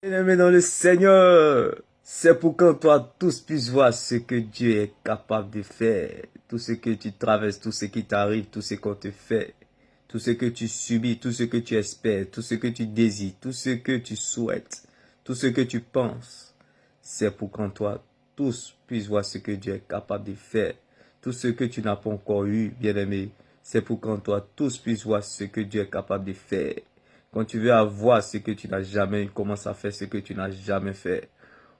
Bien-aimés dans le Seigneur, c'est pour qu'en toi tous puissent voir ce que Dieu est capable de faire. Tout ce que tu traverses, tout ce qui t'arrive, tout ce qu'on te fait, tout ce que tu subis, tout ce que tu espères, tout ce que tu désires, tout ce que tu souhaites, tout ce que tu penses. C'est pour qu'en toi tous puissent voir ce que Dieu est capable de faire. Tout ce que tu n'as pas encore eu, bien-aimé, c'est pour qu'en toi tous puissent voir ce que Dieu est capable de faire. Quand tu veux avoir ce que tu n'as jamais eu, commence à faire ce que tu n'as jamais fait.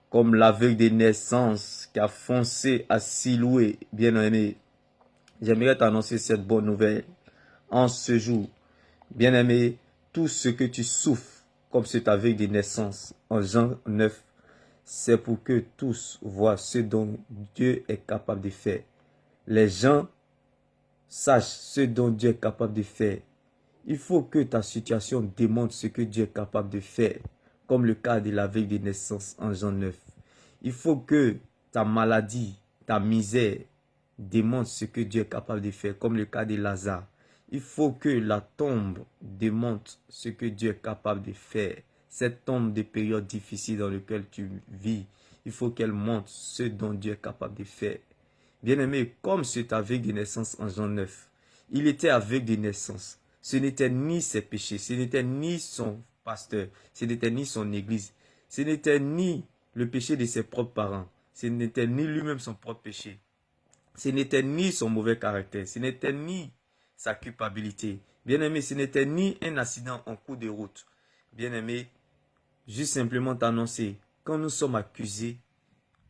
Comme l'aveugle des naissances qui a foncé à Siloué, bien-aimé. J'aimerais t'annoncer cette bonne nouvelle en ce jour. Bien-aimé, tout ce que tu souffres, comme cet aveugle des naissances, en Jean 9, c'est pour que tous voient ce dont Dieu est capable de faire. Les gens sachent ce dont Dieu est capable de faire. Il faut que ta situation démontre ce que Dieu est capable de faire, comme le cas de la veille de naissance en Jean 9. Il faut que ta maladie, ta misère démontre ce que Dieu est capable de faire, comme le cas de Lazare. Il faut que la tombe démontre ce que Dieu est capable de faire. Cette tombe des périodes difficiles dans lesquelles tu vis, il faut qu'elle montre ce dont Dieu est capable de faire. Bien-aimé, comme cet aveugle de naissance en Jean 9, il était aveugle de naissance. Ce n'était ni ses péchés, ce n'était ni son pasteur, ce n'était ni son église, ce n'était ni le péché de ses propres parents, ce n'était ni lui-même son propre péché, ce n'était ni son mauvais caractère, ce n'était ni sa culpabilité. Bien-aimé, ce n'était ni un accident en cours de route. Bien-aimé, juste simplement t'annoncer, quand nous sommes accusés,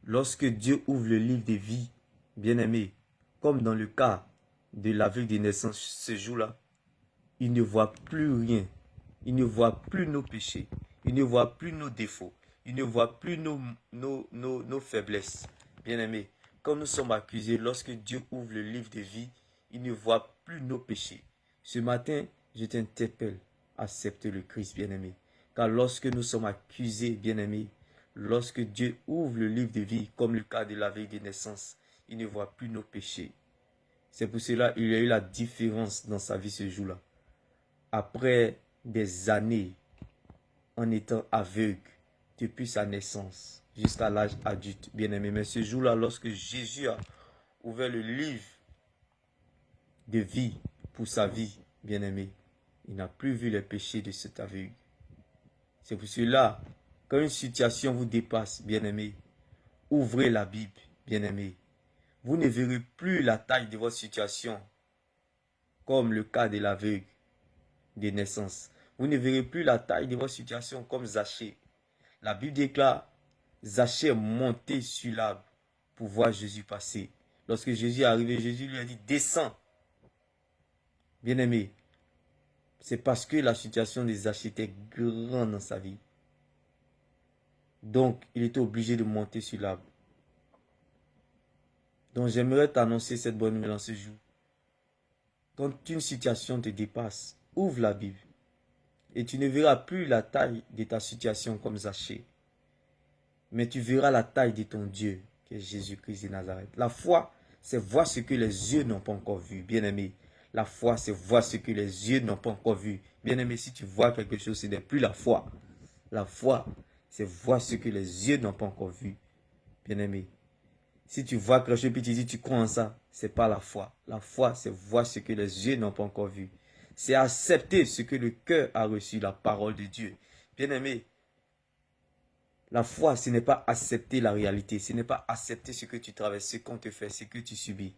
lorsque Dieu ouvre le livre des vies, bien-aimé, comme dans le cas de l'aveugle de naissance ce jour-là, il ne voit plus rien. Il ne voit plus nos péchés. Il ne voit plus nos défauts. Il ne voit plus nos faiblesses. Bien-aimé, quand nous sommes accusés, lorsque Dieu ouvre le livre de vie, il ne voit plus nos péchés. Ce matin, je t'interpelle à accepter le Christ, bien-aimé. Car lorsque nous sommes accusés, bien-aimé, lorsque Dieu ouvre le livre de vie, comme le cas de la veille de naissance, il ne voit plus nos péchés. C'est pour cela qu'il y a eu la différence dans sa vie ce jour-là. Après des années en étant aveugle depuis sa naissance jusqu'à l'âge adulte, bien-aimé. Mais ce jour-là, lorsque Jésus a ouvert le livre de vie pour sa vie, bien-aimé, il n'a plus vu les péchés de cet aveugle. C'est pour cela, quand une situation vous dépasse, bien-aimé, ouvrez la Bible, bien-aimé. Vous ne verrez plus la taille de votre situation, comme le cas de l'aveugle de naissance. Vous ne verrez plus la taille de votre situation comme Zachée. La Bible déclare, Zachée est monté sur l'arbre pour voir Jésus passer. Lorsque Jésus est arrivé, Jésus lui a dit, descends. Bien-aimé, c'est parce que la situation de Zachée était grande dans sa vie. Donc, il était obligé de monter sur l'arbre. Donc, j'aimerais t'annoncer cette bonne nouvelle en ce jour. Quand une situation te dépasse, ouvre la Bible. Et tu ne verras plus la taille de ta situation comme Zachée. Mais tu verras la taille de ton Dieu, qui est Jésus-Christ de Nazareth. La foi, c'est voir ce que les yeux n'ont pas encore vu, bien-aimé. La foi, c'est voir ce que les yeux n'ont pas encore vu. Bien-aimé, si tu vois quelque chose, ce n'est plus la foi. La foi, c'est voir ce que les yeux n'ont pas encore vu, bien-aimé. Si tu vois quelque chose et tu dis tu crois en ça, ce n'est pas la foi. La foi, c'est voir ce que les yeux n'ont pas encore vu. C'est accepter ce que le cœur a reçu, la parole de Dieu. Bien-aimé, la foi, ce n'est pas accepter la réalité. Ce n'est pas accepter ce que tu traverses, ce qu'on te fait, ce que tu subis.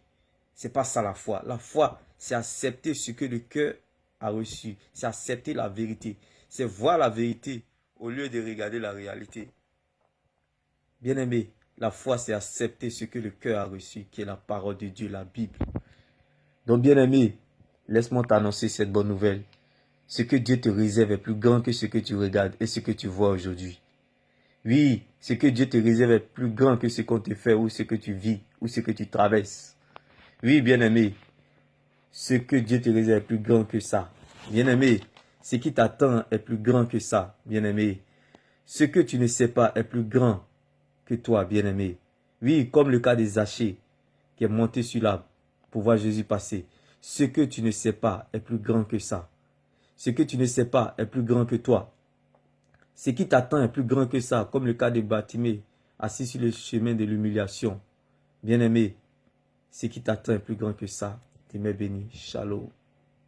Ce n'est pas ça la foi. La foi, c'est accepter ce que le cœur a reçu. C'est accepter la vérité. C'est voir la vérité au lieu de regarder la réalité. Bien-aimé, la foi, c'est accepter ce que le cœur a reçu, qui est la parole de Dieu, la Bible. Donc, bien-aimé, laisse-moi t'annoncer cette bonne nouvelle. Ce que Dieu te réserve est plus grand que ce que tu regardes et ce que tu vois aujourd'hui. Oui, ce que Dieu te réserve est plus grand que ce qu'on te fait ou ce que tu vis ou ce que tu traverses. Oui, bien-aimé, ce que Dieu te réserve est plus grand que ça. Bien-aimé, ce qui t'attend est plus grand que ça, bien-aimé. Ce que tu ne sais pas est plus grand que toi, bien-aimé. Oui, comme le cas des Zachée qui est monté sur l'arbre pour voir Jésus passer. Ce que tu ne sais pas est plus grand que ça. Ce que tu ne sais pas est plus grand que toi. Ce qui t'attend est plus grand que ça, comme le cas de Bartimée, assis sur le chemin de l'humiliation. Bien-aimé, ce qui t'attend est plus grand que ça. Tes mains bénies. Shalom.